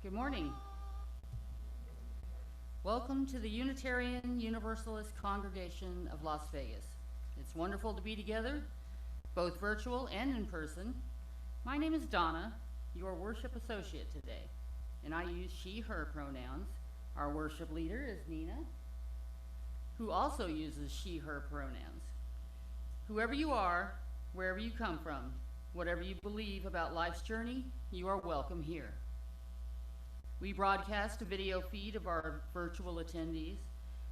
Good morning. Welcome to the Unitarian Universalist Congregation of Las Vegas. It's wonderful to be together, both virtual and in person. My name is Donna, your worship associate today, and I use she, her pronouns. Our worship leader is Nina, who also uses she, her pronouns. Whoever you are, wherever you come from, whatever you believe about life's journey, you are welcome here. We broadcast a video feed of our virtual attendees.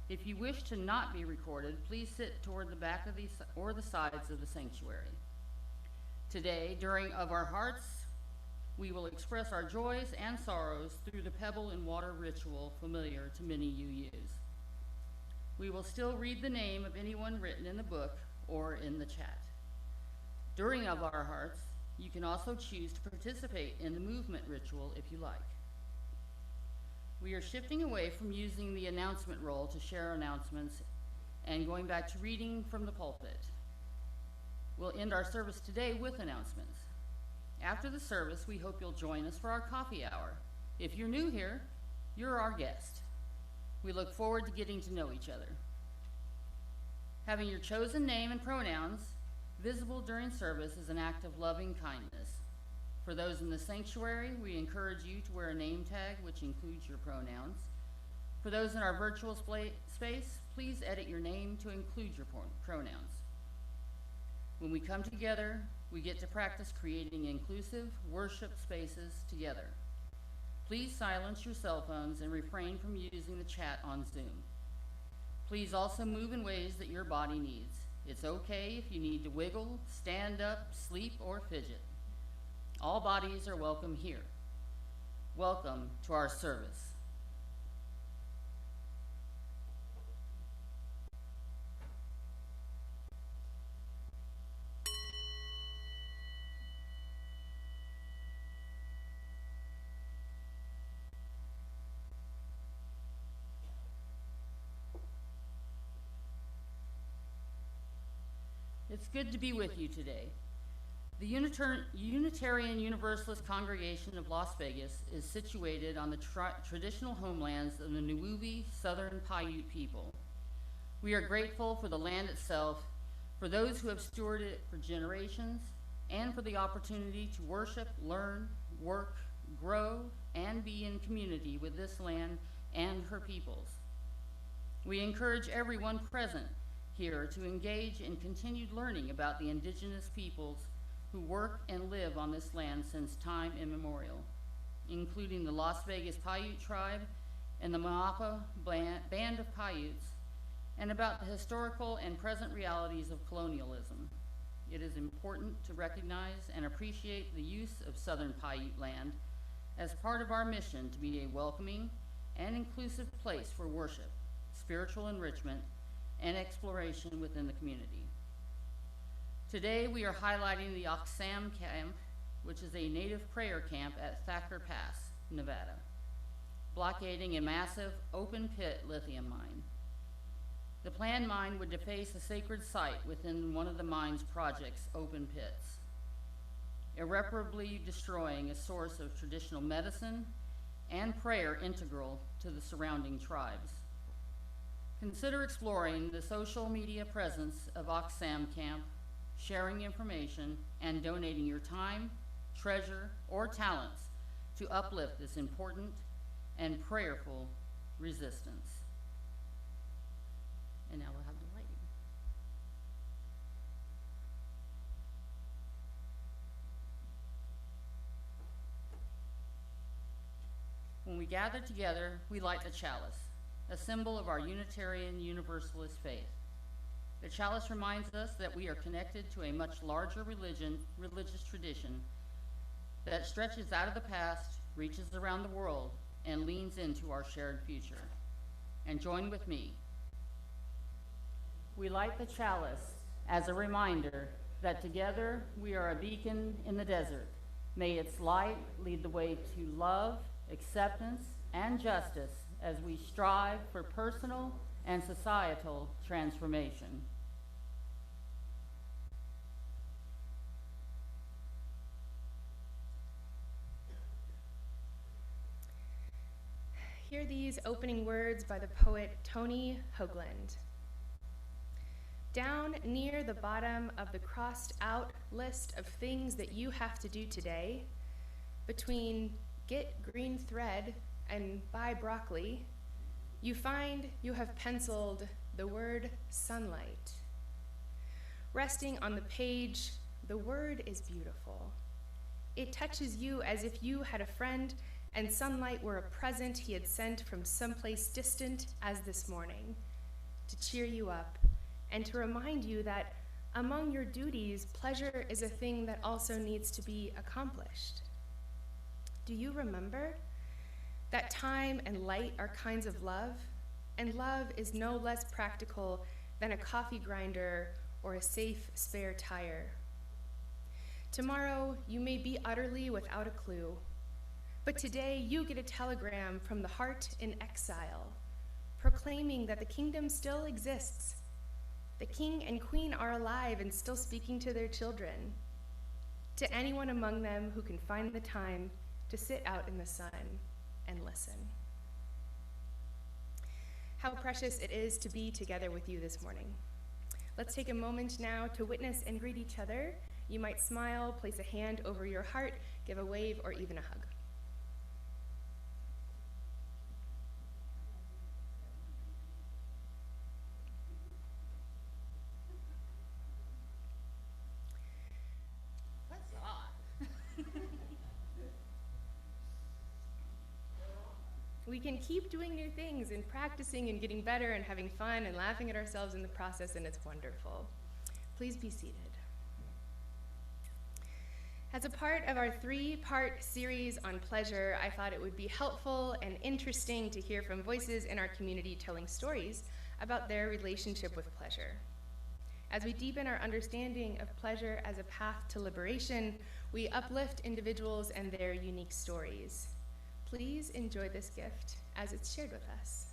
If you wish to not be recorded, please sit toward the back of or the sides of the sanctuary. Today, during Of Our Hearts, we will express our joys and sorrows through the pebble and water ritual familiar to many UUs. We will still read the name of anyone written in the book or in the chat. During Of Our Hearts, you can also choose to participate in the movement ritual if you like. We are shifting away from using the announcement roll to share announcements and going back to reading from the pulpit. We'll end our service today with announcements. After the service, we hope you'll join us for our coffee hour. If you're new here, you're our guest. We look forward to getting to know each other. Having your chosen name and pronouns visible during service is an act of loving kindness. For those in the sanctuary, we encourage you to wear a name tag, which includes your pronouns. For those in our virtual space, please edit your name to include your pronouns. When we come together, we get to practice creating inclusive worship spaces together. Please silence your cell phones and refrain from using the chat on Zoom. Please also move in ways that your body needs. It's okay if you need to wiggle, stand up, sleep, or fidget. All bodies are welcome here. Welcome to our service. It's good to be with you today. The Unitarian Universalist Congregation of Las Vegas is situated on the traditional homelands of the Nuwuvi Southern Paiute people. We are grateful for the land itself, for those who have stewarded it for generations, and for the opportunity to worship, learn, work, grow, and be in community with this land and her peoples. We encourage everyone present here to engage in continued learning about the indigenous peoples who work and live on this land since time immemorial, including the Las Vegas Paiute tribe and the Moapa Band of Paiutes, and about the historical and present realities of colonialism. It is important to recognize and appreciate the use of Southern Paiute land as part of our mission to be a welcoming and inclusive place for worship, spiritual enrichment, and exploration within the community. Today, we are highlighting the Oksam Camp, which is a native prayer camp at Thacker Pass, Nevada, blockading a massive open-pit lithium mine. The planned mine would deface a sacred site within one of the mine's project's open pits, irreparably destroying a source of traditional medicine and prayer integral to the surrounding tribes. Consider exploring the social media presence of Oksam Camp, sharing information, and donating your time, treasure, or talents to uplift this important and prayerful resistance. And now we'll have the lighting. When we gather together, we light the chalice, a symbol of our Unitarian Universalist faith. The chalice reminds us that we are connected to a much larger religious tradition that stretches out of the past, reaches around the world, and leans into our shared future. And join with me. We light the chalice as a reminder that together we are a beacon in the desert. May its light lead the way to love, acceptance, and justice as we strive for personal and societal transformation. Hear these opening words by the poet Tony Hoagland. Down near the bottom of the crossed out list of things that you have to do today, between get green thread and buy broccoli, you find you have penciled the word sunlight. Resting on the page, the word is beautiful. It touches you as if you had a friend and sunlight were a present he had sent from someplace distant as this morning, to cheer you up and to remind you that among your duties, pleasure is a thing that also needs to be accomplished. Do you remember that time and light are kinds of love, and love is no less practical than a coffee grinder or a safe spare tire? Tomorrow, you may be utterly without a clue, but today you get a telegram from the heart in exile, proclaiming that the kingdom still exists. The king and queen are alive and still speaking to their children, to anyone among them who can find the time to sit out in the sun and listen. How precious it is to be together with you this morning. Let's take a moment now to witness and greet each other. You might smile, place a hand over your heart, give a wave, or even a hug. We can keep doing new things and practicing and getting better and having fun and laughing at ourselves in the process, and it's wonderful. Please be seated. As a part of our 3-part series on pleasure, I thought it would be helpful and interesting to hear from voices in our community telling stories about their relationship with pleasure. As we deepen our understanding of pleasure as a path to liberation, we uplift individuals and their unique stories. Please enjoy this gift as it's shared with us.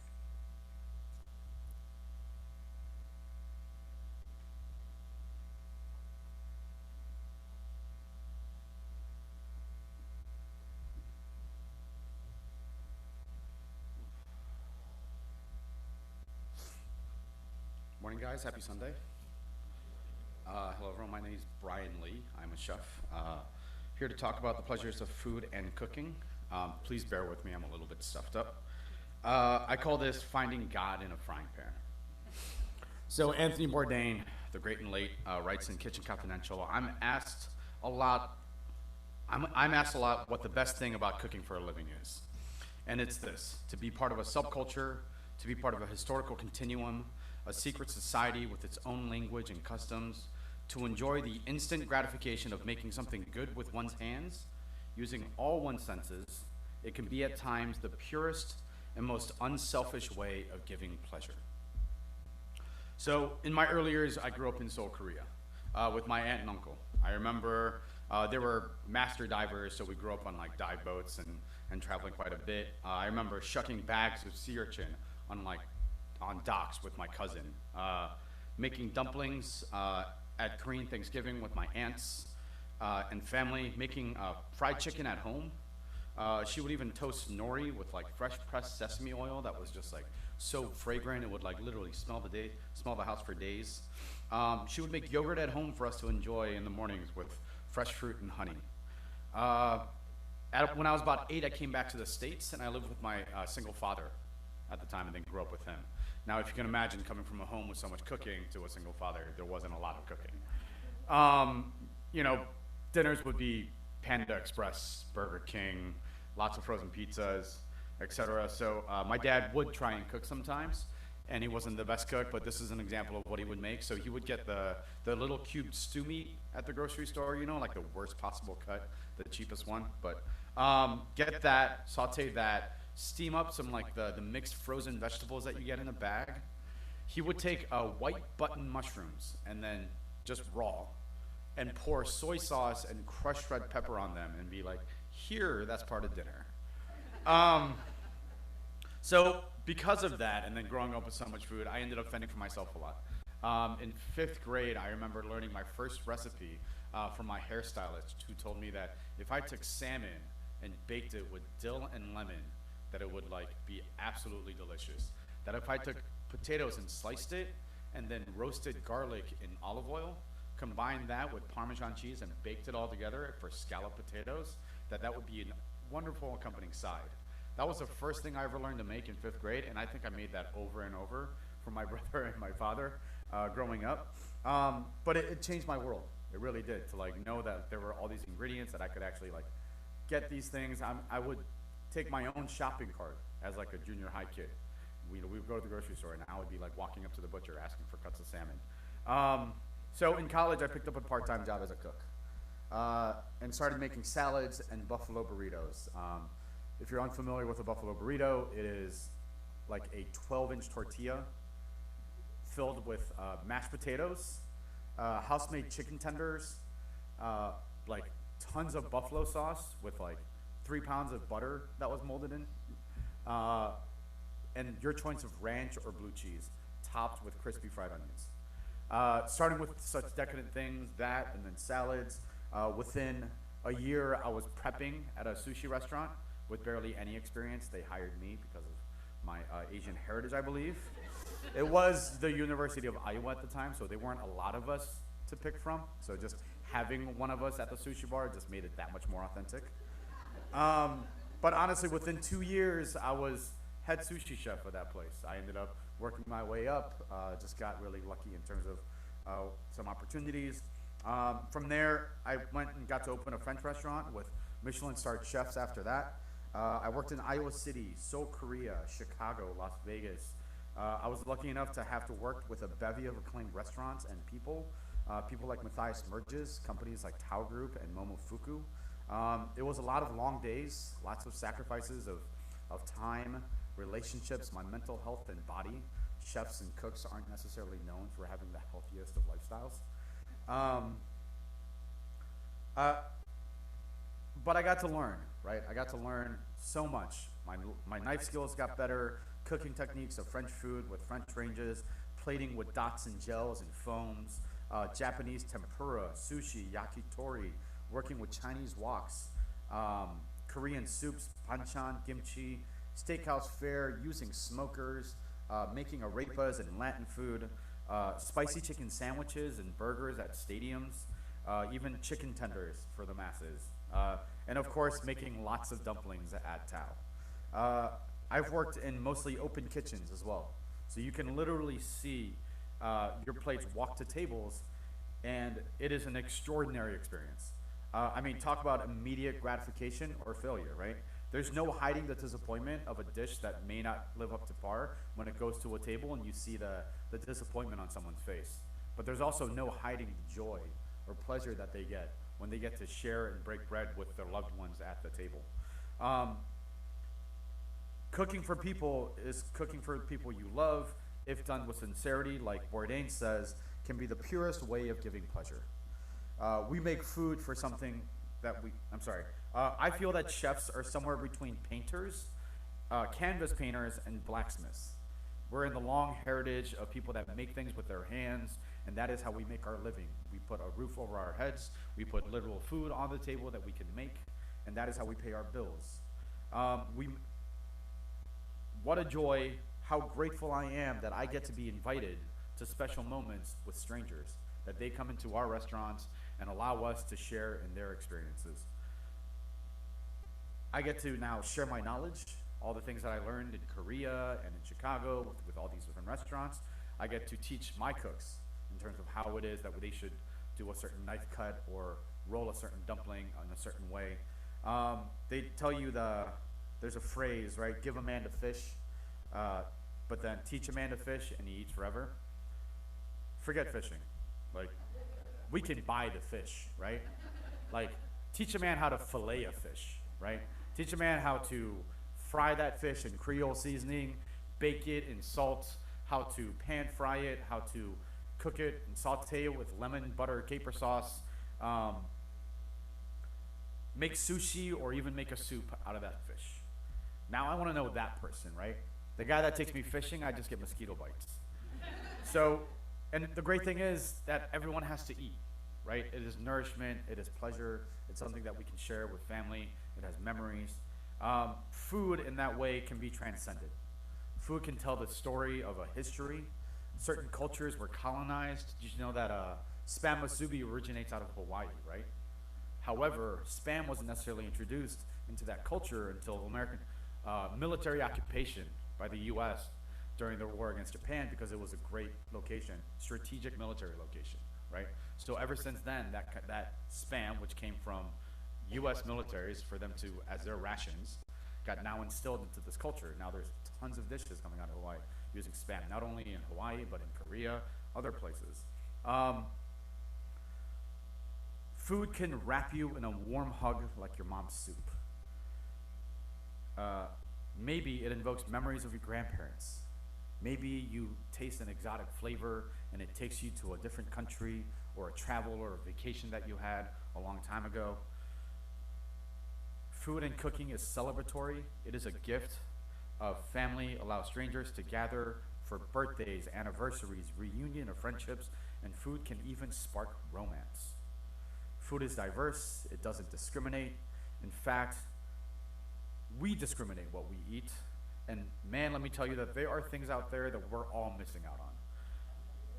Morning, guys. Happy Sunday. Hello, everyone. My name is Brian Lhee. I'm a chef. Here to talk about the pleasures of food and cooking. Please bear with me. I'm a little bit stuffed up. I call this Finding God in a Frying Pan. So Anthony Bourdain, the great and late, writes in Kitchen Confidential, I'm asked a lot what the best thing about cooking for a living is. And it's this: to be part of a subculture, to be part of a historical continuum, a secret society with its own language and customs, to enjoy the instant gratification of making something good with one's hands, using all one's senses. It can be at times the purest and most unselfish way of giving pleasure. So in my early years, I grew up in Seoul, Korea, with my aunt and uncle. I remember they were master divers, so we grew up on like dive boats and traveling quite a bit. I remember shucking bags of sea urchin on docks with my cousin, making dumplings at Korean Thanksgiving with my aunts and family, making fried chicken at home. She would even toast nori with like fresh pressed sesame oil that was just like so fragrant it would like literally smell the house for days. She would make yogurt at home for us to enjoy in the mornings with fresh fruit and honey. When I was about 8, I came back to the States and I lived with my single father at the time and then grew up with him. Now, if you can imagine coming from a home with so much cooking to a single father, there wasn't a lot of cooking. Dinners would be Panda Express, Burger King, lots of frozen pizzas, etc. So my dad would try and cook sometimes, and he wasn't the best cook, but this is an example of what he would make. So he would get the little cubed stew meat at the grocery store, like the worst possible cut, the cheapest one. But get that, saute that, steam up some like the mixed frozen vegetables that you get in a bag. He would take white button mushrooms and then just raw, and pour soy sauce and crushed red pepper on them and be like, here, that's part of dinner. So because of that, and then growing up with so much food, I ended up fending for myself a lot. In 5th grade, I remember learning my first recipe from my hairstylist, who told me that if I took salmon and baked it with dill and lemon, that it would like be absolutely delicious. That if I took potatoes and sliced it, and then roasted garlic in olive oil, combined that with Parmesan cheese and baked it all together for scalloped potatoes, that would be a wonderful accompanying side. That was the first thing I ever learned to make in 5th grade, and I think I made that over and over for my brother and my father growing up. But it changed my world. It really did, to like know that there were all these ingredients that I could actually like get these things. I would take my own shopping cart as like a junior high kid. We would go to the grocery store, and I would be like walking up to the butcher asking for cuts of salmon. So in college, I picked up a part-time job as a cook and started making salads and buffalo burritos. If you're unfamiliar with a buffalo burrito, it is like a 12-inch tortilla filled with mashed potatoes, house-made chicken tenders, like tons of buffalo sauce with like 3 pounds of butter that was molded in, and your choice of ranch or blue cheese, topped with crispy fried onions. Starting with such decadent things, that, and then salads. Within a year, I was prepping at a sushi restaurant with barely any experience. They hired me because of my Asian heritage, I believe. It was the University of Iowa at the time, so there weren't a lot of us to pick from. So just having one of us at the sushi bar just made it that much more authentic. But honestly, within 2 years, I was head sushi chef of that place. I ended up working my way up, just got really lucky in terms of some opportunities. From there, I went and got to open a French restaurant with Michelin-starred chefs after that. I worked in Iowa City, Seoul, Korea, Chicago, Las Vegas. I was lucky enough to have to work with a bevy of acclaimed restaurants and people like Matthias Merges, companies like Tao Group and Momofuku. It was a lot of long days, lots of sacrifices of time, relationships, my mental health and body. Chefs and cooks aren't necessarily known for having the healthiest of lifestyles. But I got to learn, right? I got to learn so much. My knife skills got better, cooking techniques of French food with French ranges, plating with dots and gels and foams, Japanese tempura, sushi, yakitori, working with Chinese woks, Korean soups, banchan, kimchi, steakhouse fare, using smokers, making arepas and Latin food, spicy chicken sandwiches and burgers at stadiums, even chicken tenders for the masses, and of course making lots of dumplings at Tao. I've worked in mostly open kitchens as well, so you can literally see your plates walk to tables, and it is an extraordinary experience. I mean, talk about immediate gratification or failure, right? There's no hiding the disappointment of a dish that may not live up to par when it goes to a table and you see the disappointment on someone's face. But there's also no hiding the joy or pleasure that they get when they get to share and break bread with their loved ones at the table. Cooking for people is cooking for people you love, if done with sincerity, like Bourdain says, can be the purest way of giving pleasure. We make food for something that I feel that chefs are somewhere between painters, canvas painters, and blacksmiths. We're in the long heritage of people that make things with their hands, and that is how we make our living. We put a roof over our heads, we put literal food on the table that we can make, and that is how we pay our bills. What a joy, how grateful I am that I get to be invited to special moments with strangers, that they come into our restaurants and allow us to share in their experiences. I get to now share my knowledge, all the things that I learned in Korea and in Chicago with all these different restaurants. I get to teach my cooks in terms of how it is that they should do a certain knife cut or roll a certain dumpling in a certain way. They tell you there's a phrase, right? Give a man to fish, but then teach a man to fish and he eats forever. Forget fishing. Like, we can buy the fish, right? Like, teach a man how to fillet a fish, right? Teach a man how to fry that fish in Creole seasoning, bake it in salt, how to pan fry it, how to cook it and saute it with lemon, butter, caper sauce, make sushi or even make a soup out of that fish. Now I want to know that person, right? The guy that takes me fishing, I just get mosquito bites. So, and the great thing is that everyone has to eat, right? It is nourishment, it is pleasure, it's something that we can share with family, it has memories. Food in that way can be transcended. Food can tell the story of a history. Certain cultures were colonized. Did you know that spam musubi originates out of Hawaii, right? However, spam wasn't necessarily introduced into that culture until American military occupation by the U.S. during the war against Japan, because it was a great location, strategic military location, right? So ever since then, that spam, which came from U.S. militaries for them to, as their rations, got now instilled into this culture. Now there's tons of dishes coming out of Hawaii using spam, not only in Hawaii, but in Korea, other places. Food can wrap you in a warm hug like your mom's soup. Maybe it invokes memories of your grandparents. Maybe you taste an exotic flavor and it takes you to a different country or a travel or a vacation that you had a long time ago. Food and cooking is celebratory. It is a gift of family. Allow strangers to gather for birthdays, anniversaries, reunion of friendships, and food can even spark romance. Food is diverse. It doesn't discriminate. In fact, we discriminate what we eat. And man, let me tell you that there are things out there that we're all missing out on.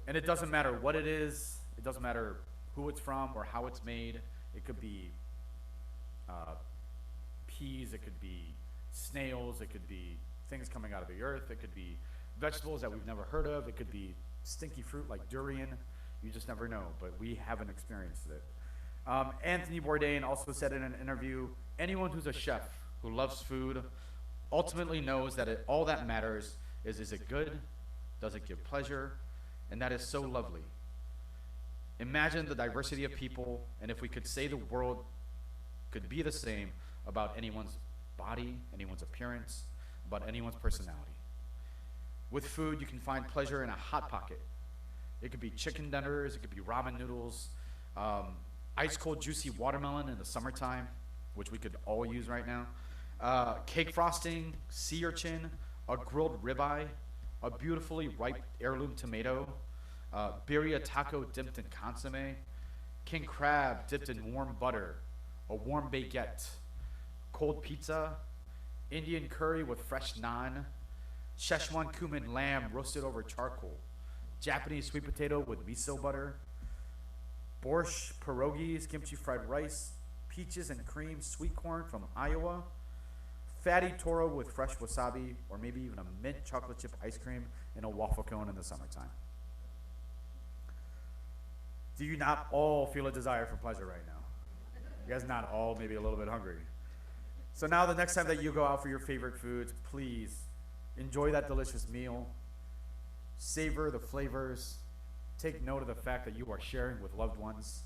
And it doesn't matter what it is. It doesn't matter who it's from or how it's made. It could be peas, it could be snails, it could be things coming out of the earth, it could be vegetables that we've never heard of, it could be stinky fruit like durian. You just never know, but we haven't experienced it. Anthony Bourdain also said in an interview, anyone who's a chef who loves food ultimately knows that all that matters is it good, does it give pleasure, and that is so lovely. Imagine the diversity of people, and if we could say the world could be the same about anyone's body, anyone's appearance, about anyone's personality. With food, you can find pleasure in a hot pocket. It could be chicken tenders, it could be ramen noodles, ice cold juicy watermelon in the summertime, which we could all use right now, cake frosting, sea urchin, a grilled ribeye, a beautifully ripe heirloom tomato, birria taco dipped in consomme, king crab dipped in warm butter, a warm baguette, cold pizza, Indian curry with fresh naan, Szechuan cumin lamb roasted over charcoal, Japanese sweet potato with miso butter, borscht, pierogies, kimchi fried rice, peaches and cream sweet corn from Iowa, fatty toro with fresh wasabi, or maybe even a mint chocolate chip ice cream in a waffle cone in the summertime. Do you not all feel a desire for pleasure right now? You guys not all maybe a little bit hungry. So now the next time that you go out for your favorite foods, please enjoy that delicious meal. Savor the flavors. Take note of the fact that you are sharing with loved ones.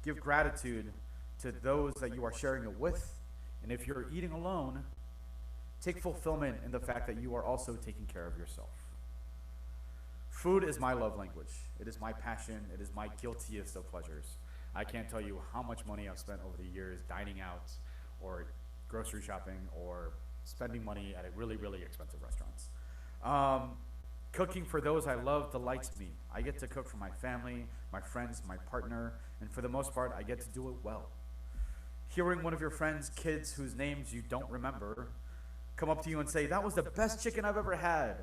Give gratitude to those that you are sharing it with. And if you're eating alone, take fulfillment in the fact that you are also taking care of yourself. Food is my love language. It is my passion. It is my guiltiest of pleasures. I can't tell you how much money I've spent over the years dining out or grocery shopping or spending money at really, really expensive restaurants. Cooking for those I love delights me. I get to cook for my family, my friends, my partner, and for the most part, I get to do it well. Hearing one of your friends' kids whose names you don't remember come up to you and say, that was the best chicken I've ever had.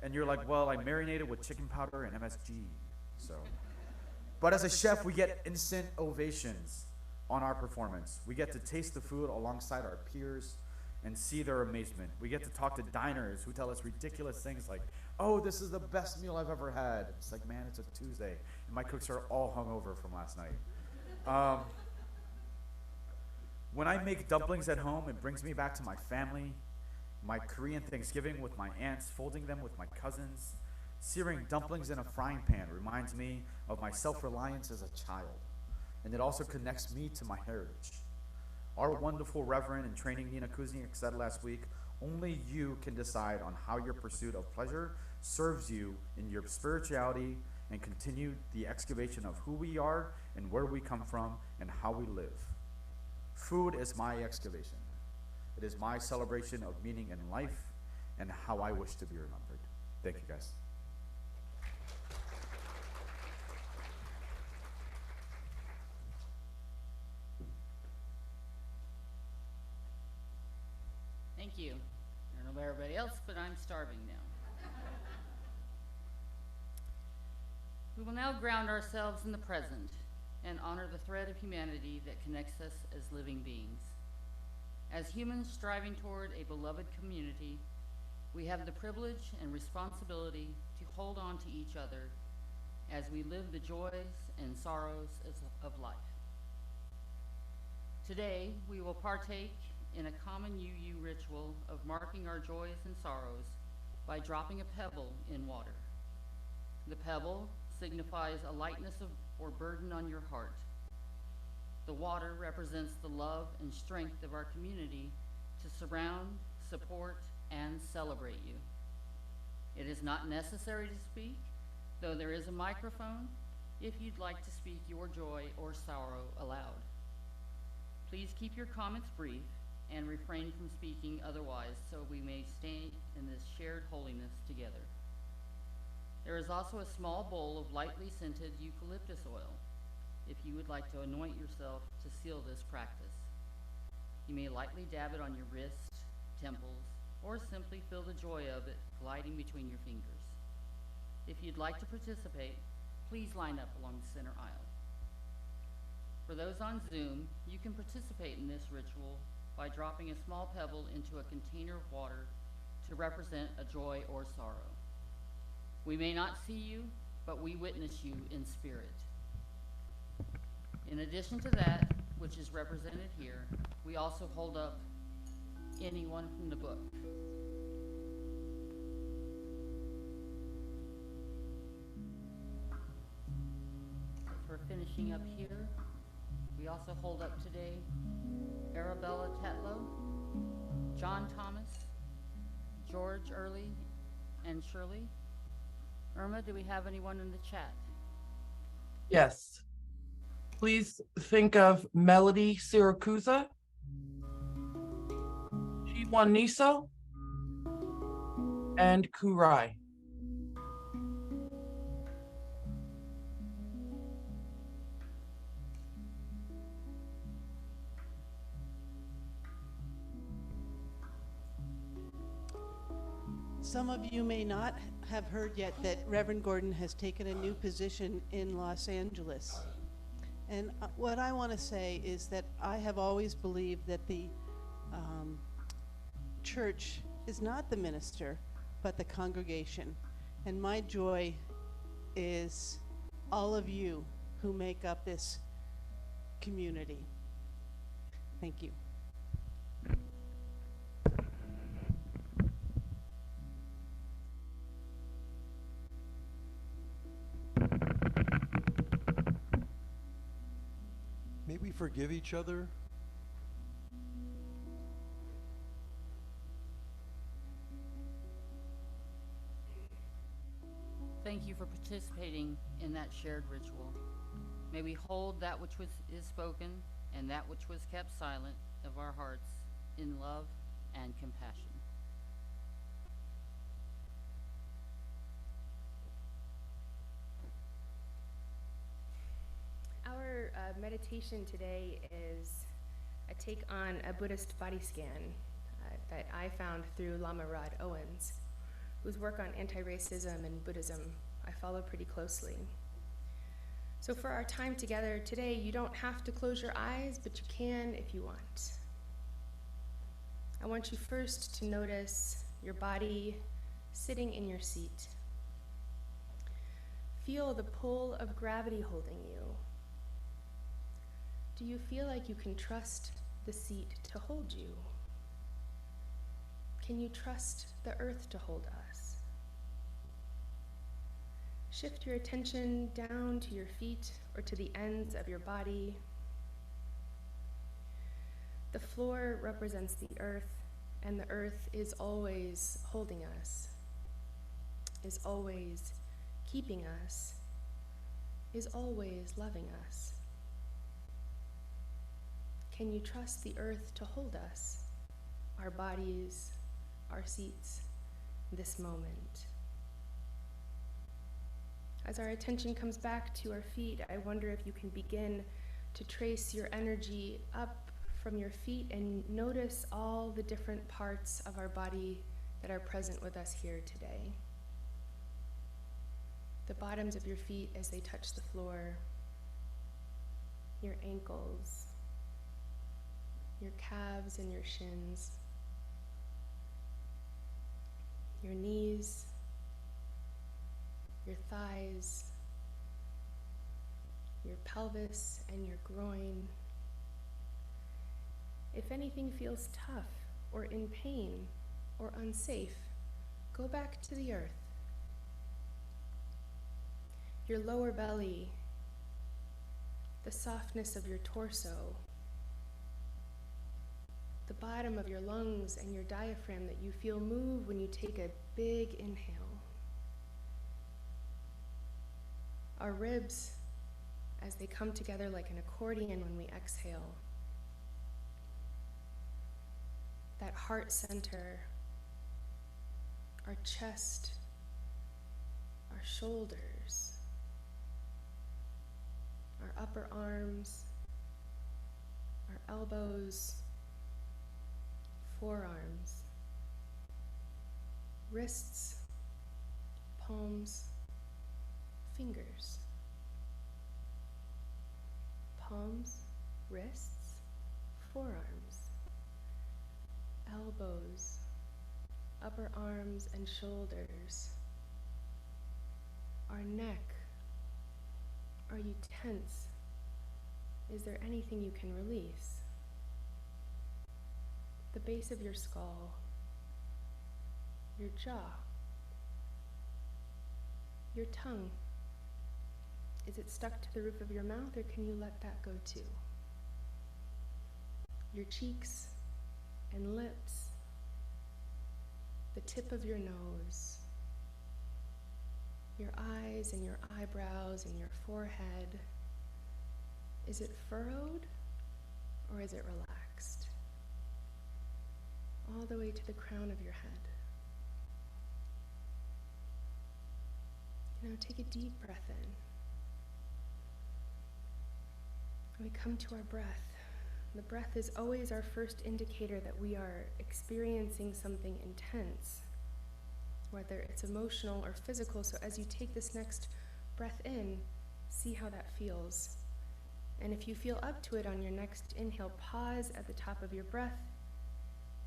And you're like, well, I marinated with chicken powder and MSG, so. But as a chef, we get instant ovations on our performance. We get to taste the food alongside our peers and see their amazement. We get to talk to diners who tell us ridiculous things like, oh, this is the best meal I've ever had. It's like, man, it's a Tuesday, and my cooks are all hungover from last night. When I make dumplings at home, it brings me back to my family, my Korean Thanksgiving with my aunts, folding them with my cousins. Searing dumplings in a frying pan reminds me of my self-reliance as a child, and it also connects me to my heritage. Our wonderful Reverend in training, Nina Kuzniak, said last week, only you can decide on how your pursuit of pleasure serves you in your spirituality and continue the excavation of who we are and where we come from and how we live. Food is my excavation. It is my celebration of meaning in life and how I wish to be remembered. Thank you, guys. Thank you. I don't know about everybody else, but I'm starving now. We will now ground ourselves in the present and honor the thread of humanity that connects us as living beings. As humans striving toward a beloved community, we have the privilege and responsibility to hold on to each other as we live the joys and sorrows of life. Today, we will partake in a common UU ritual of marking our joys and sorrows by dropping a pebble in water. The pebble signifies a lightness or burden on your heart. The water represents the love and strength of our community to surround, support, and celebrate you. It is not necessary to speak, though there is a microphone if you'd like to speak your joy or sorrow aloud. Please keep your comments brief and refrain from speaking otherwise so we may stay in this shared holiness together. There is also a small bowl of lightly scented eucalyptus oil if you would like to anoint yourself to seal this practice. You may lightly dab it on your wrist, temples, or simply feel the joy of it gliding between your fingers. If you'd like to participate, please line up along the center aisle. For those on Zoom, you can participate in this ritual by dropping a small pebble into a container of water to represent a joy or sorrow. We may not see you, but we witness you in spirit. In addition to that, which is represented here, we also hold up anyone from the book. As we're finishing up here, we also hold up today Arabella Tetlow, John Thomas, George Early, and Shirley. Irma, do we have anyone in the chat? Yes. Please think of Melody Siracusa, Chiwan Niso, and Kurai. Some of you may not have heard yet that Reverend Gordon has taken a new position in Los Angeles. And what I want to say is that I have always believed that the church is not the minister, but the congregation. And my joy is all of you who make up this community. Thank you. May we forgive each other? Thank you for participating in that shared ritual. May we hold that which is spoken and that which was kept silent of our hearts in love and compassion. Our meditation today is a take on a Buddhist body scan that I found through Lama Rod Owens, whose work on anti-racism and Buddhism I follow pretty closely. So for our time together today, you don't have to close your eyes, but you can if you want. I want you first to notice your body sitting in your seat. Feel the pull of gravity holding you. Do you feel like you can trust the seat to hold you? Can you trust the earth to hold us? Shift your attention down to your feet or to the ends of your body. The floor represents the earth, and the earth is always holding us, is always keeping us, is always loving us. Can you trust the earth to hold us, our bodies, our seats, this moment? As our attention comes back to our feet, I wonder if you can begin to trace your energy up from your feet and notice all the different parts of our body that are present with us here today. The bottoms of your feet as they touch the floor, your ankles, your calves and your shins, your knees, your thighs, your pelvis and your groin. If anything feels tough or in pain or unsafe, go back to the earth. Your lower belly, the softness of your torso, the bottom of your lungs and your diaphragm that you feel move when you take a big inhale. Our ribs as they come together like an accordion when we exhale. That heart center, our chest, our shoulders, our upper arms, our elbows, forearms, wrists, palms, fingers. Palms, wrists, forearms, elbows, upper arms and shoulders, our neck. Are you tense? Is there anything you can release? The base of your skull, your jaw, your tongue. Is it stuck to the roof of your mouth, or can you let that go too? Your cheeks and lips, the tip of your nose, your eyes and your eyebrows and your forehead. Is it furrowed or is it relaxed? All the way to the crown of your head. Now take a deep breath in. We come to our breath. The breath is always our first indicator that we are experiencing something intense, whether it's emotional or physical. So as you take this next breath in, see how that feels. And if you feel up to it on your next inhale, pause at the top of your breath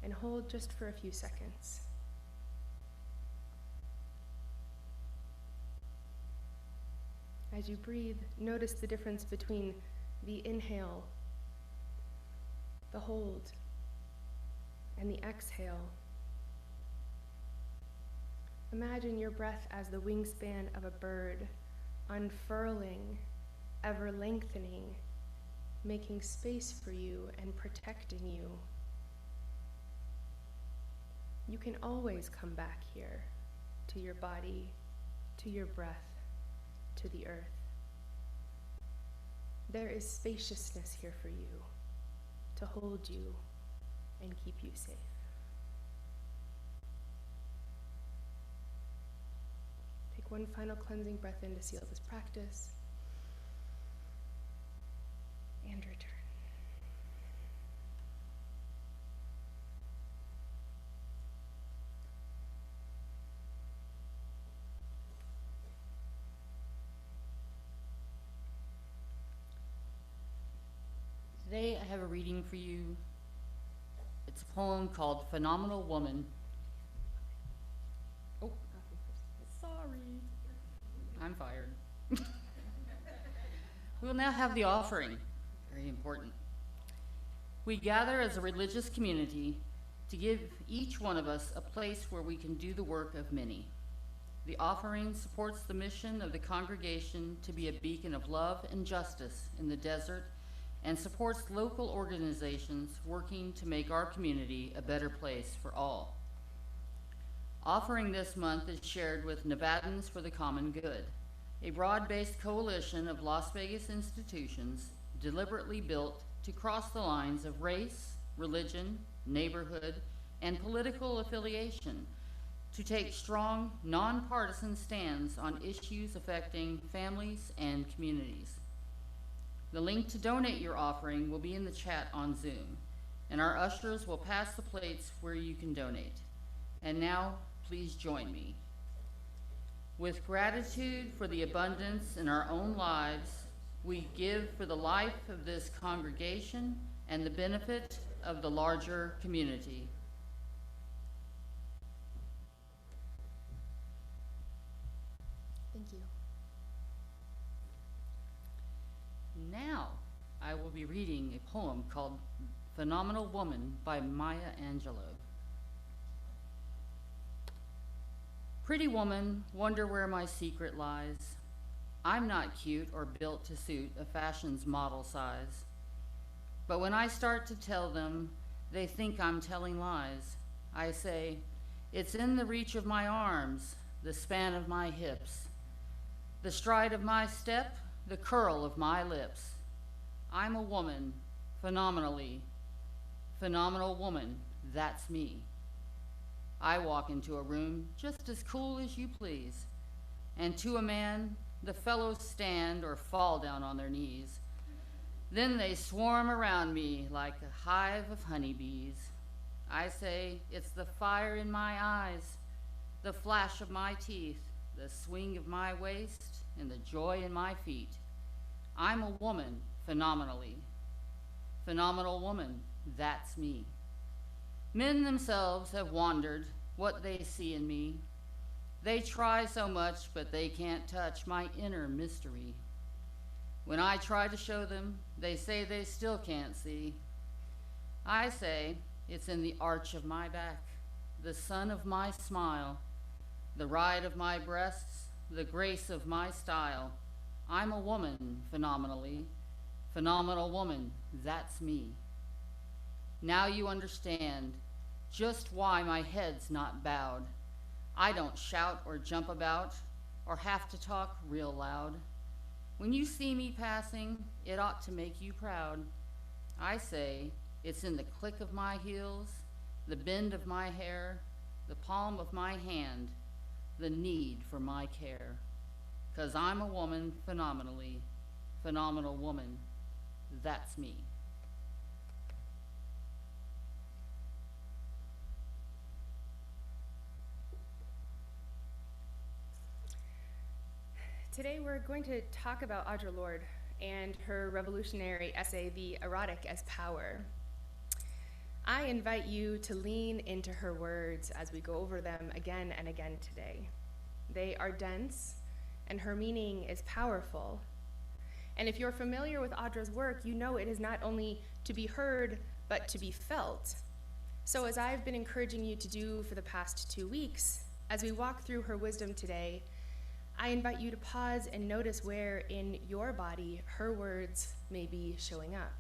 and hold just for a few seconds. As you breathe, notice the difference between the inhale, the hold, and the exhale. Imagine your breath as the wingspan of a bird, unfurling, ever lengthening, making space for you and protecting you. You can always come back here, to your body, to your breath, to the earth. There is spaciousness here for you, to hold you and keep you safe. Take one final cleansing breath in to seal this practice, and return. Today I have a reading for you. It's a poem called Phenomenal Woman. Oh, sorry. I'm fired. We'll now have the offering. Very important. We gather as a religious community to give each one of us a place where we can do the work of many. The offering supports the mission of the congregation to be a beacon of love and justice in the desert, and supports local organizations working to make our community a better place for all. Offering this month is shared with Nevadans for the Common Good, a broad-based coalition of Las Vegas institutions deliberately built to cross the lines of race, religion, neighborhood, and political affiliation to take strong, nonpartisan stands on issues affecting families and communities. The link to donate your offering will be in the chat on Zoom, and our ushers will pass the plates where you can donate. And now, please join me. With gratitude for the abundance in our own lives, we give for the life of this congregation and the benefit of the larger community. Thank you. Now, I will be reading a poem called Phenomenal Woman by Maya Angelou. Pretty woman, wonder where my secret lies. I'm not cute or built to suit a fashion's model size. But when I start to tell them, they think I'm telling lies. I say, it's in the reach of my arms, the span of my hips, the stride of my step, the curl of my lips. I'm a woman, phenomenally. Phenomenal woman, that's me. I walk into a room just as cool as you please, and to a man, the fellows stand or fall down on their knees. Then they swarm around me like a hive of honeybees. I say, it's the fire in my eyes, the flash of my teeth, the swing of my waist, and the joy in my feet. I'm a woman, phenomenally. Phenomenal woman, that's me. Men themselves have wondered what they see in me. They try so much, but they can't touch my inner mystery. When I try to show them, they say they still can't see. I say, it's in the arch of my back, the sun of my smile, the ride of my breasts, the grace of my style. I'm a woman, phenomenally. Phenomenal woman, that's me. Now you understand just why my head's not bowed. I don't shout or jump about or have to talk real loud. When you see me passing, it ought to make you proud. I say, it's in the click of my heels, the bend of my hair, the palm of my hand, the need for my care. 'Cause I'm a woman, phenomenally. Phenomenal woman, that's me. Today we're going to talk about Audre Lorde and her revolutionary essay, The Erotic as Power. I invite you to lean into her words as we go over them again and again today. They are dense, and her meaning is powerful. And if you're familiar with Audre's work, you know it is not only to be heard, but to be felt. So as I've been encouraging you to do for the past 2 weeks, as we walk through her wisdom today, I invite you to pause and notice where in your body her words may be showing up.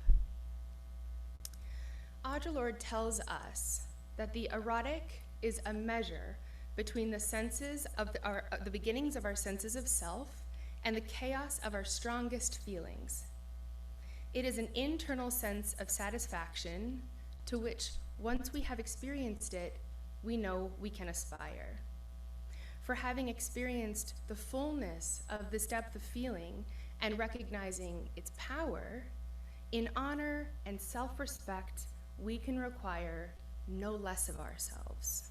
Audre Lorde tells us that the erotic is a measure between the senses of the beginnings of our senses of self and the chaos of our strongest feelings. It is an internal sense of satisfaction to which, once we have experienced it, we know we can aspire. For having experienced the fullness of this depth of feeling and recognizing its power, in honor and self-respect, we can require no less of ourselves.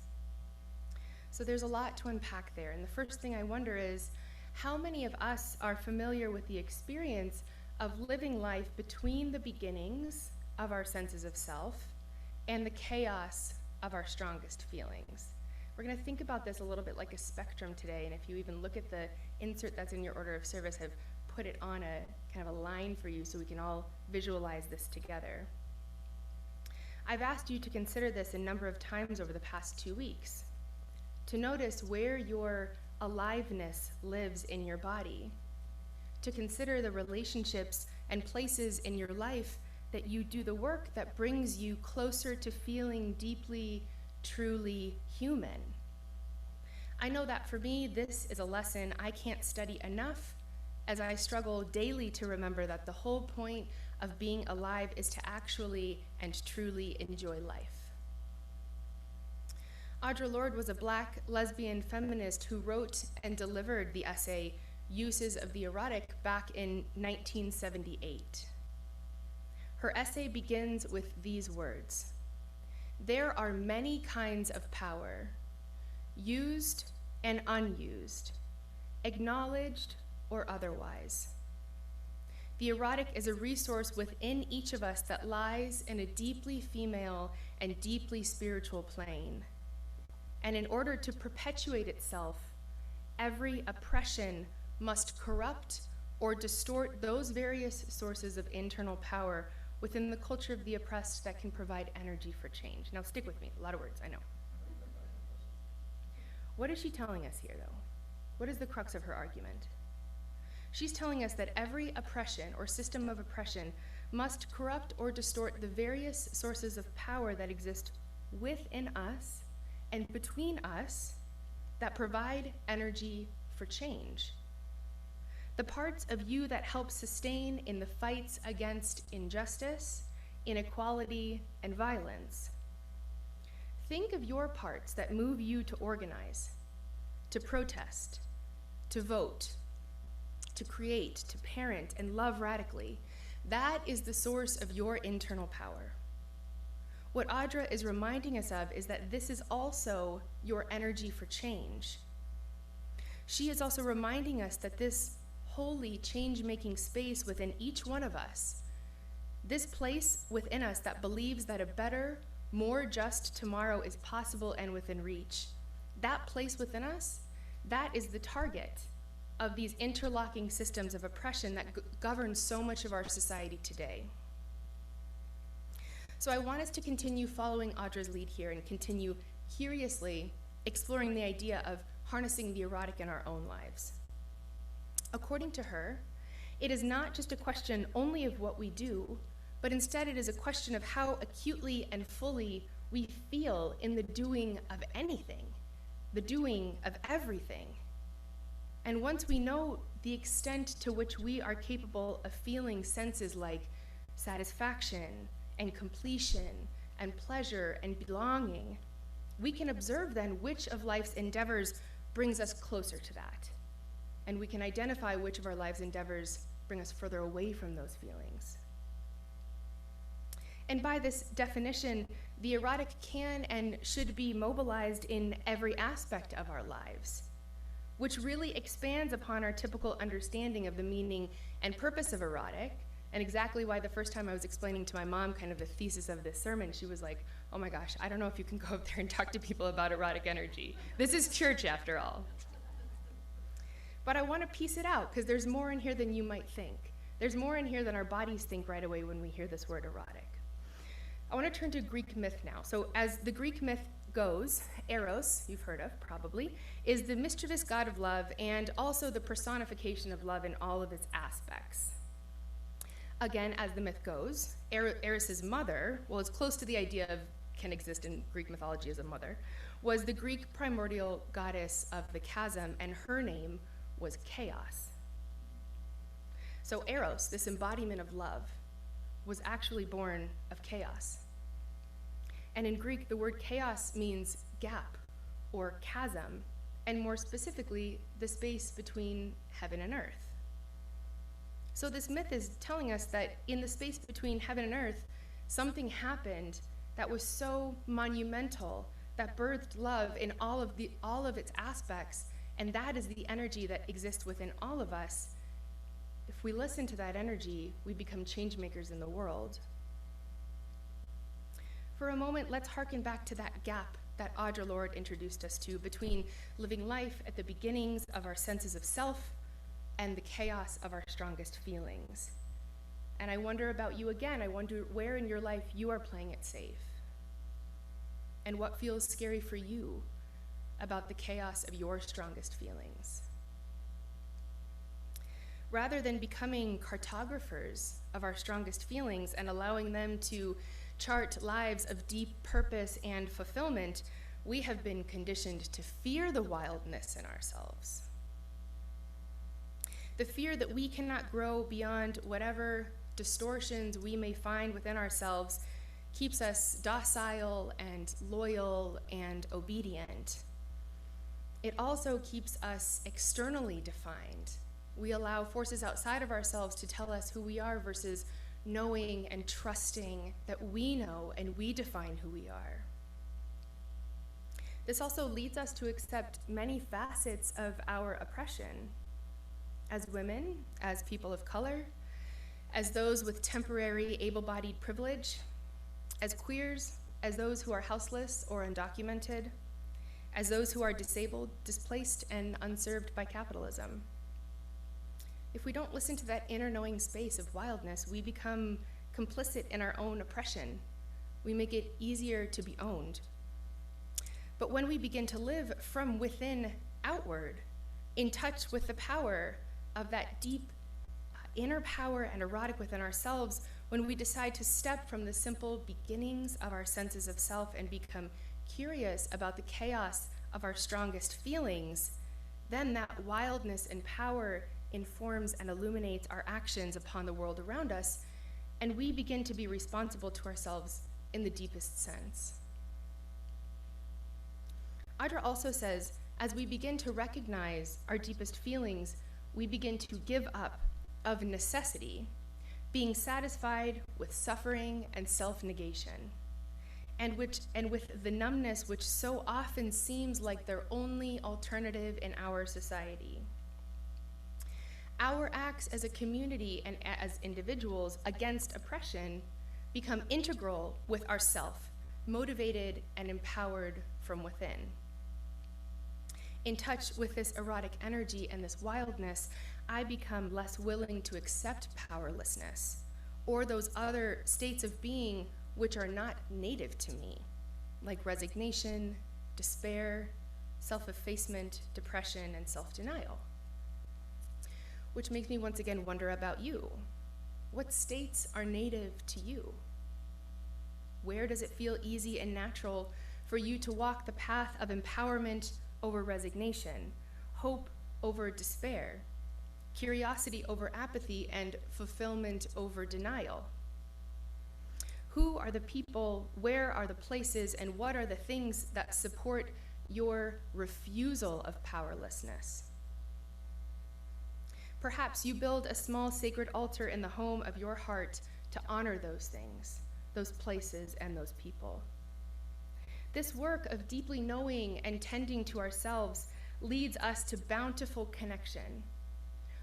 So there's a lot to unpack there, and the first thing I wonder is, how many of us are familiar with the experience of living life between the beginnings of our senses of self and the chaos of our strongest feelings? We're going to think about this a little bit like a spectrum today, and if you even look at the insert that's in your order of service, I've put it on a kind of a line for you so we can all visualize this together. I've asked you to consider this a number of times over the past 2 weeks, to notice where your aliveness lives in your body, to consider the relationships and places in your life that you do the work that brings you closer to feeling deeply, truly human. I know that for me, this is a lesson I can't study enough as I struggle daily to remember that the whole point of being alive is to actually and truly enjoy life. Audre Lorde was a Black lesbian feminist who wrote and delivered the essay, uses of the erotic back in 1978. Her essay begins with these words: "There are many kinds of power, used and unused, acknowledged or otherwise. The erotic is a resource within each of us that lies in a deeply female and deeply spiritual plane. And in order to perpetuate itself, every oppression must corrupt or distort those various sources of internal power within the culture of the oppressed that can provide energy for change." Now stick with me, a lot of words, I know. What is she telling us here, though? What is the crux of her argument? She's telling us that every oppression or system of oppression must corrupt or distort the various sources of power that exist within us and between us that provide energy for change. The parts of you that help sustain in the fights against injustice, inequality, and violence. Think of your parts that move you to organize, to protest, to vote, to create, to parent, and love radically. That is the source of your internal power. What Audra is reminding us of is that this is also your energy for change. She is also reminding us that this holy change-making space within each one of us, this place within us that believes that a better, more just tomorrow is possible and within reach, that place within us, that is the target of these interlocking systems of oppression that govern so much of our society today. So I want us to continue following Audra's lead here and continue curiously exploring the idea of harnessing the erotic in our own lives. According to her, it is not just a question only of what we do, but instead it is a question of how acutely and fully we feel in the doing of anything, the doing of everything. And once we know the extent to which we are capable of feeling senses like satisfaction and completion and pleasure and belonging, we can observe then which of life's endeavors brings us closer to that. And we can identify which of our life's endeavors bring us further away from those feelings. And by this definition, the erotic can and should be mobilized in every aspect of our lives, which really expands upon our typical understanding of the meaning and purpose of erotic, and exactly why the first time I was explaining to my mom kind of the thesis of this sermon, she was like, "Oh my gosh, I don't know if you can go up there and talk to people about erotic energy. This is church after all." But I want to piece it out, because there's more in here than you might think. There's more in here than our bodies think right away when we hear this word erotic. I want to turn to Greek myth now. So as the Greek myth goes, Eros, you've heard of probably, is the mischievous god of love and also the personification of love in all of its aspects. Again, as the myth goes, Eris's mother, well, it's close to the idea of can exist in Greek mythology as a mother, was the Greek primordial goddess of the chasm, and her name was Chaos. So Eros, this embodiment of love, was actually born of chaos. And in Greek, the word chaos means gap or chasm, and more specifically, the space between heaven and earth. So this myth is telling us that in the space between heaven and earth, something happened that was so monumental, that birthed love in all of its aspects, and that is the energy that exists within all of us. If we listen to that energy, we become change makers in the world. For a moment, let's hearken back to that gap that Audre Lorde introduced us to between living life at the beginnings of our senses of self and the chaos of our strongest feelings. And I wonder about you again. I wonder where in your life you are playing it safe, and what feels scary for you about the chaos of your strongest feelings. Rather than becoming cartographers of our strongest feelings and allowing them to chart lives of deep purpose and fulfillment, we have been conditioned to fear the wildness in ourselves. The fear that we cannot grow beyond whatever distortions we may find within ourselves keeps us docile and loyal and obedient. It also keeps us externally defined We allow forces outside of ourselves to tell us who we are versus knowing and trusting that we know and we define who we are. This also leads us to accept many facets of our oppression as women, as people of color, as those with temporary able-bodied privilege, as queers, as those who are houseless or undocumented, as those who are disabled, displaced, and unserved by capitalism. If we don't listen to that inner knowing space of wildness, we become complicit in our own oppression. We make it easier to be owned. But when we begin to live from within outward, in touch with the power of that deep inner power and erotic within ourselves, when we decide to step from the simple beginnings of our senses of self and become curious about the chaos of our strongest feelings, then that wildness and power informs and illuminates our actions upon the world around us, and we begin to be responsible to ourselves in the deepest sense. Audra also says, as we begin to recognize our deepest feelings, we begin to give up, of necessity, being satisfied with suffering and self-negation, and with the numbness which so often seems like their only alternative in our society. Our acts as a community and as individuals against oppression become integral with ourself, motivated and empowered from within. In touch with this erotic energy and this wildness, I become less willing to accept powerlessness or those other states of being which are not native to me, like resignation, despair, self-effacement, depression, and self-denial. Which makes me once again wonder about you. What states are native to you? Where does it feel easy and natural for you to walk the path of empowerment over resignation, hope over despair, curiosity over apathy, and fulfillment over denial? Who are the people, where are the places, and what are the things that support your refusal of powerlessness? Perhaps you build a small sacred altar in the home of your heart to honor those things, those places, and those people. This work of deeply knowing and tending to ourselves leads us to bountiful connection.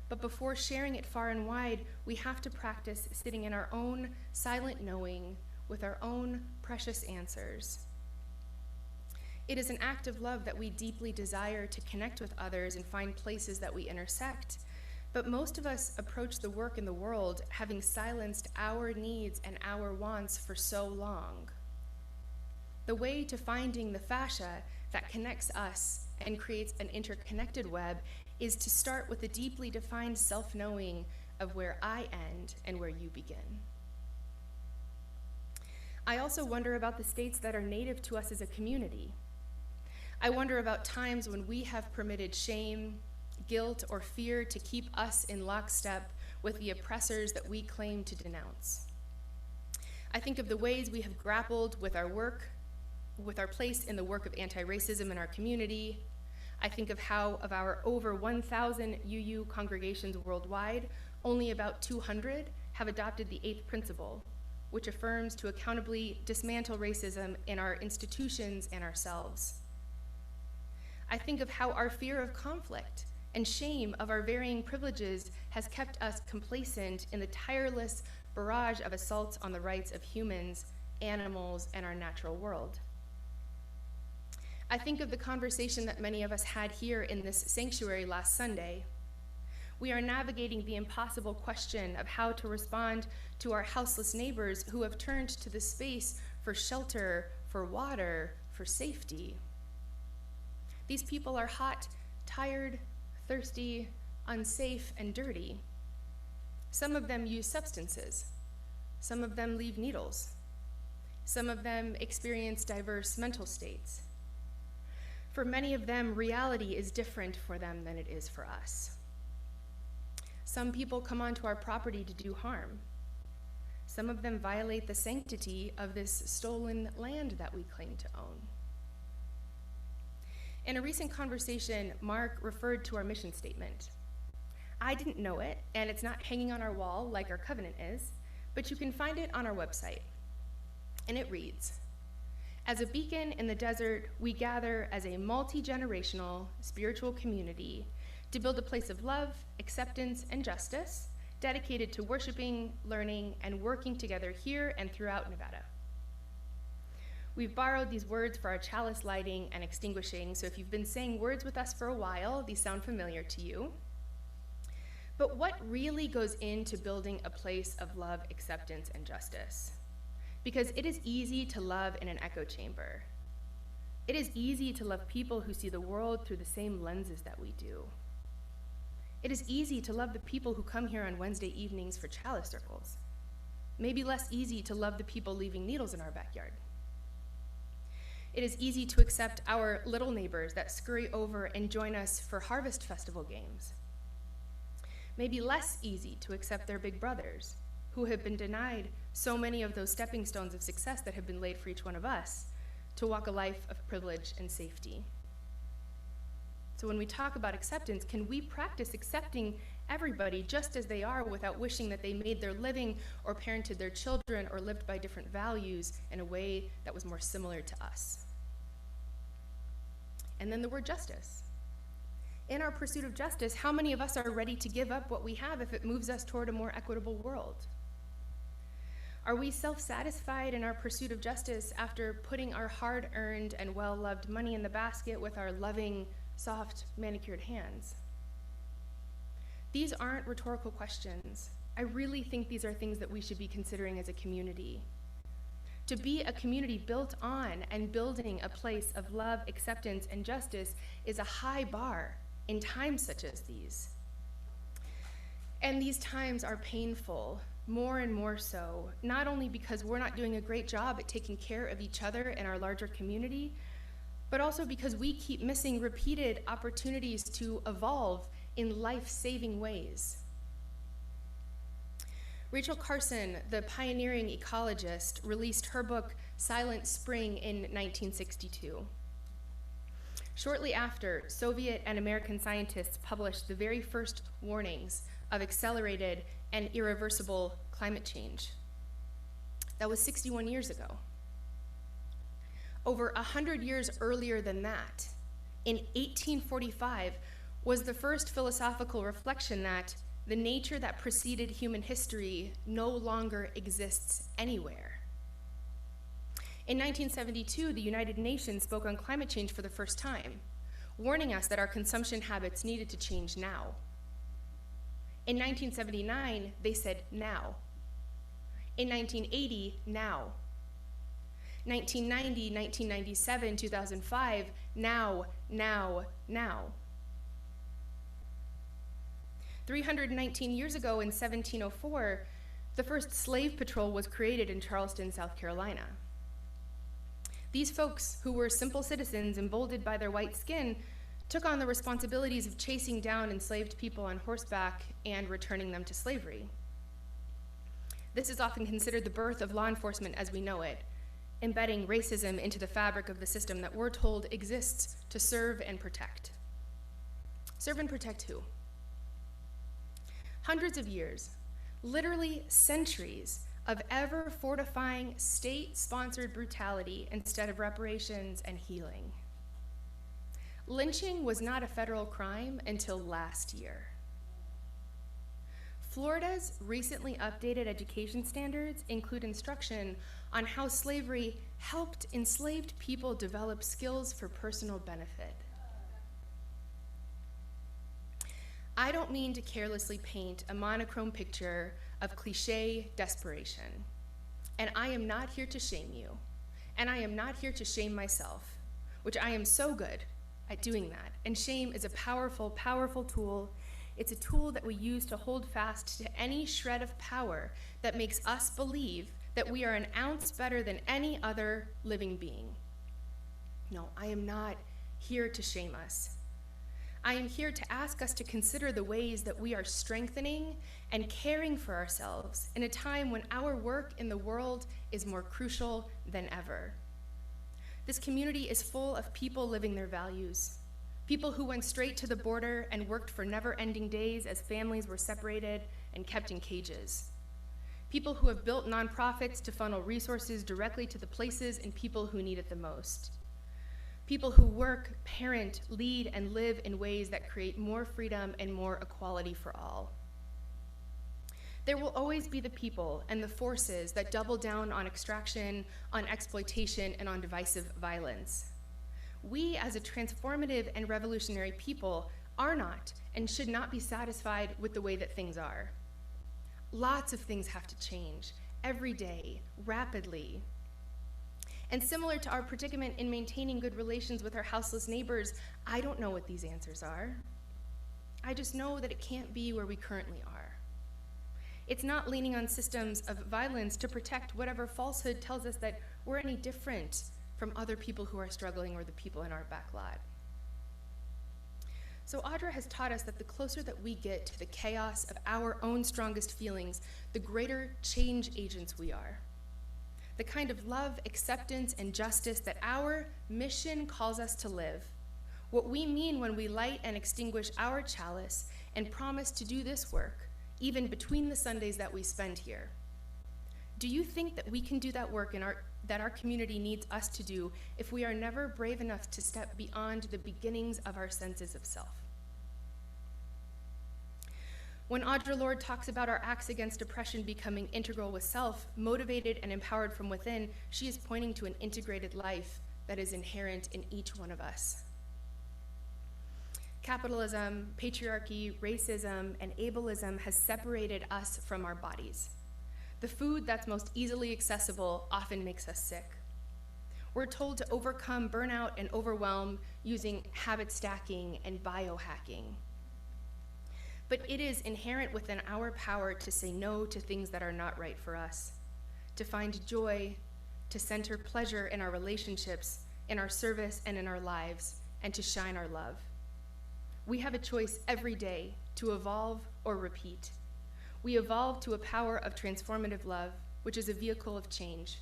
But before sharing it far and wide, we have to practice sitting in our own silent knowing with our own precious answers. It is an act of love that we deeply desire to connect with others and find places that we intersect. But most of us approach the work in the world having silenced our needs and our wants for so long. The way to finding the fascia that connects us and creates an interconnected web is to start with a deeply defined self-knowing of where I end and where you begin. I also wonder about the states that are native to us as a community. I wonder about times when we have permitted shame, guilt, or fear to keep us in lockstep with the oppressors that we claim to denounce. I think of the ways we have grappled with our work, with our place in the work of anti-racism in our community. I think of how of our over 1,000 UU congregations worldwide, only about 200 have adopted the 8th principle, which affirms to accountably dismantle racism in our institutions and ourselves. I think of how our fear of conflict and shame of our varying privileges has kept us complacent in the tireless barrage of assaults on the rights of humans, animals, and our natural world. I think of the conversation that many of us had here in this sanctuary last Sunday. We are navigating the impossible question of how to respond to our houseless neighbors who have turned to the space for shelter, for water, for safety. These people are hot, tired, thirsty, unsafe, and dirty. Some of them use substances. Some of them leave needles. Some of them experience diverse mental states. For many of them, reality is different for them than it is for us. Some people come onto our property to do harm. Some of them violate the sanctity of this stolen land that we claim to own. In a recent conversation, Mark referred to our mission statement. I didn't know it, and it's not hanging on our wall like our covenant is, but you can find it on our website. And it reads, "As a beacon in the desert, we gather as a multi-generational spiritual community to build a place of love, acceptance, and justice, dedicated to worshiping, learning, and working together here and throughout Nevada." We've borrowed these words for our chalice lighting and extinguishing, so if you've been saying words with us for a while, these sound familiar to you. But what really goes into building a place of love, acceptance, and justice? Because it is easy to love in an echo chamber. It is easy to love people who see the world through the same lenses that we do. It is easy to love the people who come here on Wednesday evenings for chalice circles. Maybe less easy to love the people leaving needles in our backyard. It is easy to accept our little neighbors that scurry over and join us for Harvest Festival games. Maybe less easy to accept their big brothers, who have been denied so many of those stepping stones of success that have been laid for each one of us to walk a life of privilege and safety. So when we talk about acceptance, can we practice accepting everybody just as they are without wishing that they made their living or parented their children or lived by different values in a way that was more similar to us? And then the word justice. In our pursuit of justice, how many of us are ready to give up what we have if it moves us toward a more equitable world? Are we self-satisfied in our pursuit of justice after putting our hard-earned and well-loved money in the basket with our loving, soft, manicured hands? These aren't rhetorical questions. I really think these are things that we should be considering as a community. To be a community built on and building a place of love, acceptance, and justice is a high bar in times such as these. And these times are painful, more and more so, not only because we're not doing a great job at taking care of each other and our larger community, but also because we keep missing repeated opportunities to evolve in life-saving ways. Rachel Carson, the pioneering ecologist, released her book, Silent Spring, in 1962. Shortly after, Soviet and American scientists published the very first warnings of accelerated and irreversible climate change. That was 61 years ago. Over 100 years earlier than that, in 1845, was the first philosophical reflection that the nature that preceded human history no longer exists anywhere. In 1972, the United Nations spoke on climate change for the first time, warning us that our consumption habits needed to change now. In 1979, they said now. In 1980, now. 1990, 1997, 2005, now, now, now. 319 years ago in 1704, the first slave patrol was created in Charleston, South Carolina. These folks, who were simple citizens emboldened by their white skin, took on the responsibilities of chasing down enslaved people on horseback and returning them to slavery. This is often considered the birth of law enforcement as we know it, embedding racism into the fabric of the system that we're told exists to serve and protect. Serve and protect who? Hundreds of years, literally centuries, of ever fortifying state-sponsored brutality instead of reparations and healing. Lynching was not a federal crime until last year. Florida's recently updated education standards include instruction on how slavery helped enslaved people develop skills for personal benefit. I don't mean to carelessly paint a monochrome picture of cliché desperation. And I am not here to shame you. And I am not here to shame myself, which I am so good at doing that. And shame is a powerful, powerful tool. It's a tool that we use to hold fast to any shred of power that makes us believe that we are an ounce better than any other living being. No, I am not here to shame us. I am here to ask us to consider the ways that we are strengthening and caring for ourselves in a time when our work in the world is more crucial than ever. This community is full of people living their values, People who went straight to the border and worked for never-ending days as families were separated and kept in cages. People who have built nonprofits to funnel resources directly to the places and people who need it the most. People who work, parent, lead, and live in ways that create more freedom and more equality for all. There will always be the people and the forces that double down on extraction, on exploitation, and on divisive violence. We, as a transformative and revolutionary people, are not and should not be satisfied with the way that things are. Lots of things have to change, every day, rapidly. And similar to our predicament in maintaining good relations with our houseless neighbors, I don't know what these answers are. I just know that it can't be where we currently are. It's not leaning on systems of violence to protect whatever falsehood tells us that we're any different from other people who are struggling or the people in our backlot. So Audra has taught us that the closer that we get to the chaos of our own strongest feelings, the greater change agents we are. The kind of love, acceptance, and justice that our mission calls us to live. What we mean when we light and extinguish our chalice and promise to do this work, even between the Sundays that we spend here. Do you think that we can do that work that our community needs us to do if we are never brave enough to step beyond the beginnings of our senses of self? When Audre Lorde talks about our acts against oppression becoming integral with self, motivated and empowered from within, she is pointing to an integrated life that is inherent in each one of us. Capitalism, patriarchy, racism, and ableism has separated us from our bodies. The food that's most easily accessible often makes us sick. We're told to overcome burnout and overwhelm using habit stacking and biohacking. But it is inherent within our power to say no to things that are not right for us, to find joy, to center pleasure in our relationships, in our service, and in our lives, and to shine our love. We have a choice every day to evolve or repeat. We evolve to a power of transformative love, which is a vehicle of change.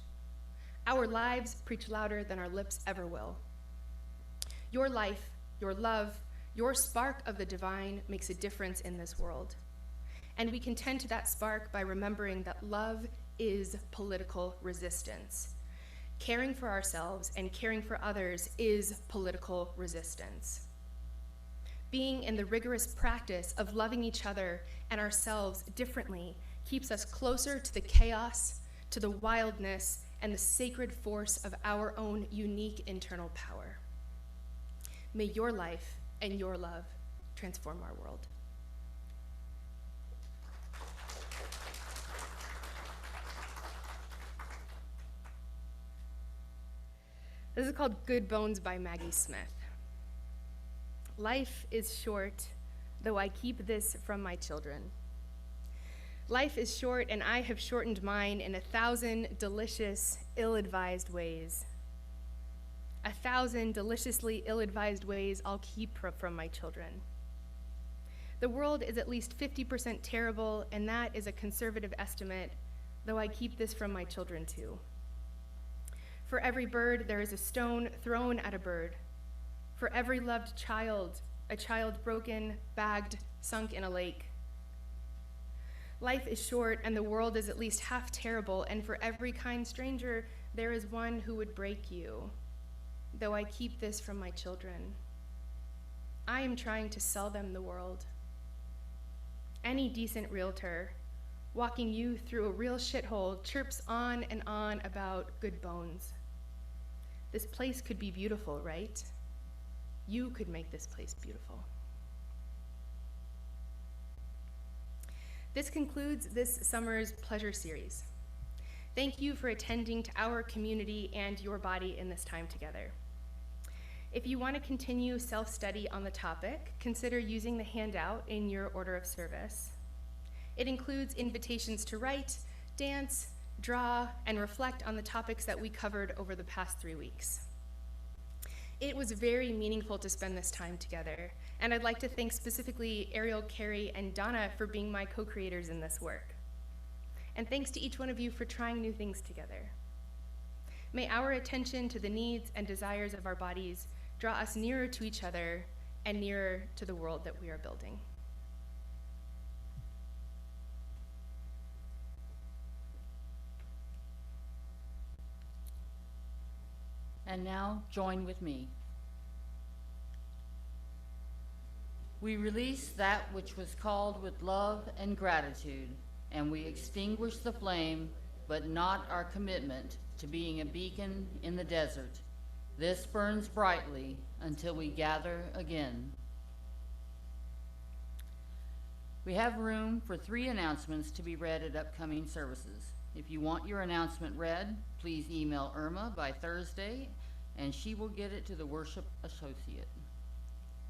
Our lives preach louder than our lips ever will. Your life, your love, your spark of the divine makes a difference in this world. And we can tend to that spark by remembering that love is political resistance. Caring for ourselves and caring for others is political resistance. Being in the rigorous practice of loving each other and ourselves differently keeps us closer to the chaos, to the wildness, and the sacred force of our own unique internal power. May your life and your love transform our world. This is called Good Bones by Maggie Smith. Life is short, though I keep this from my children. Life is short, and I have shortened mine in 1,000 delicious, ill-advised ways. 1,000 deliciously ill-advised ways I'll keep from my children. The world is at least 50% terrible, and that is a conservative estimate, though I keep this from my children too. For every bird, there is a stone thrown at a bird. For every loved child, a child broken, bagged, sunk in a lake. Life is short, and the world is at least half terrible, and for every kind stranger, there is one who would break you, though I keep this from my children. I am trying to sell them the world. Any decent realtor, walking you through a real shithole, chirps on and on about good bones. This place could be beautiful, right? You could make this place beautiful. This concludes this summer's pleasure series. Thank you for attending to our community and your body in this time together. If you want to continue self-study on the topic, consider using the handout in your order of service. It includes invitations to write, dance, draw, and reflect on the topics that we covered over the past 3 weeks. It was very meaningful to spend this time together, and I'd like to thank specifically Ariel, Carrie, and Donna for being my co-creators in this work. And thanks to each one of you for trying new things together. May our attention to the needs and desires of our bodies draw us nearer to each other and nearer to the world that we are building. And now, join with me. We release that which was called with love and gratitude, and we extinguish the flame, but not our commitment to being a beacon in the desert. This burns brightly until we gather again. We have room for 3 announcements to be read at upcoming services. If you want your announcement read, please email Irma by Thursday, and she will get it to the worship associate.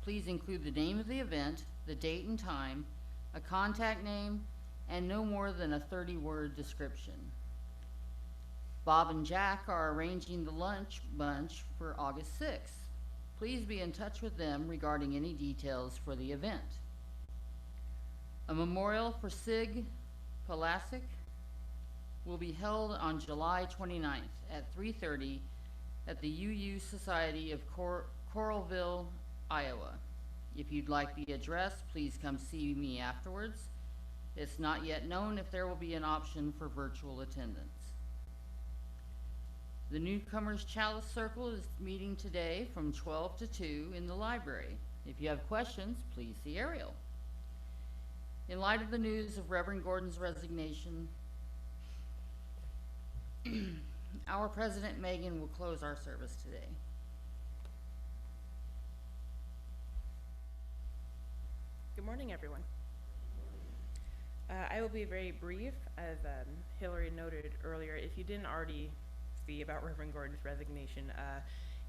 Please include the name of the event, the date and time, a contact name, and no more than a 30-word description. Bob and Jack are arranging the lunch bunch for August 6th. Please be in touch with them regarding any details for the event. A memorial for Sig Palasic will be held on July 29th at 3:30 at the UU Society of Coralville, Iowa. If you'd like the address, please come see me afterwards. It's not yet known if there will be an option for virtual attendance. The Newcomers Chalice Circle is meeting today from 12 to 2 in the library. If you have questions, please see Ariel. In light of the news of Reverend Gordon's resignation, our President Megan will close our service today. Good morning, everyone. I will be very brief. As Hillary noted earlier, if you didn't already see about Reverend Gordon's resignation,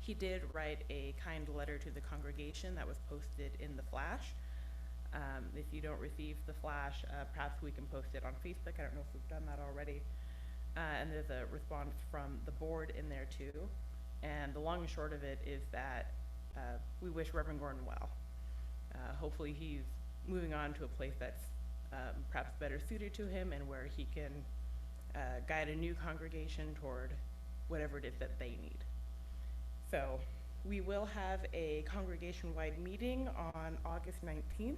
he did write a kind letter to the congregation that was posted in the Flash. If you don't receive the Flash, perhaps we can post it on Facebook. I don't know if we've done that already. And there's a response from the board in there too. And the long and short of it is that we wish Reverend Gordon well. Hopefully he's moving on to a place that's perhaps better suited to him and where he can guide a new congregation toward whatever it is that they need. So we will have a congregation-wide meeting on August 19th.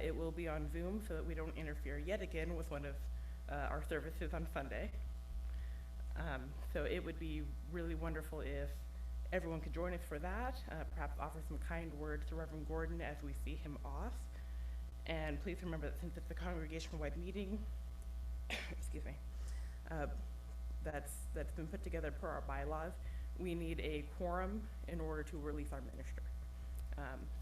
It will be on Zoom so that we don't interfere yet again with one of our services on Sunday. So it would be really wonderful if everyone could join us for that, perhaps offer some kind words to Reverend Gordon as we see him off. And please remember that since it's a congregation-wide meeting, excuse me, that's been put together per our bylaws, we need a quorum in order to release our minister.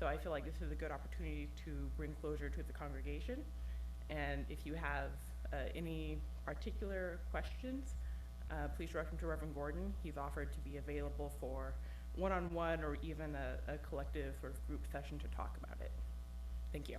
So I feel like this is a good opportunity to bring closure to the congregation. And if you have any particular questions, please direct them to Reverend Gordon. He's offered to be available for one-on-one or even a collective sort of group session to talk about it. Thank you.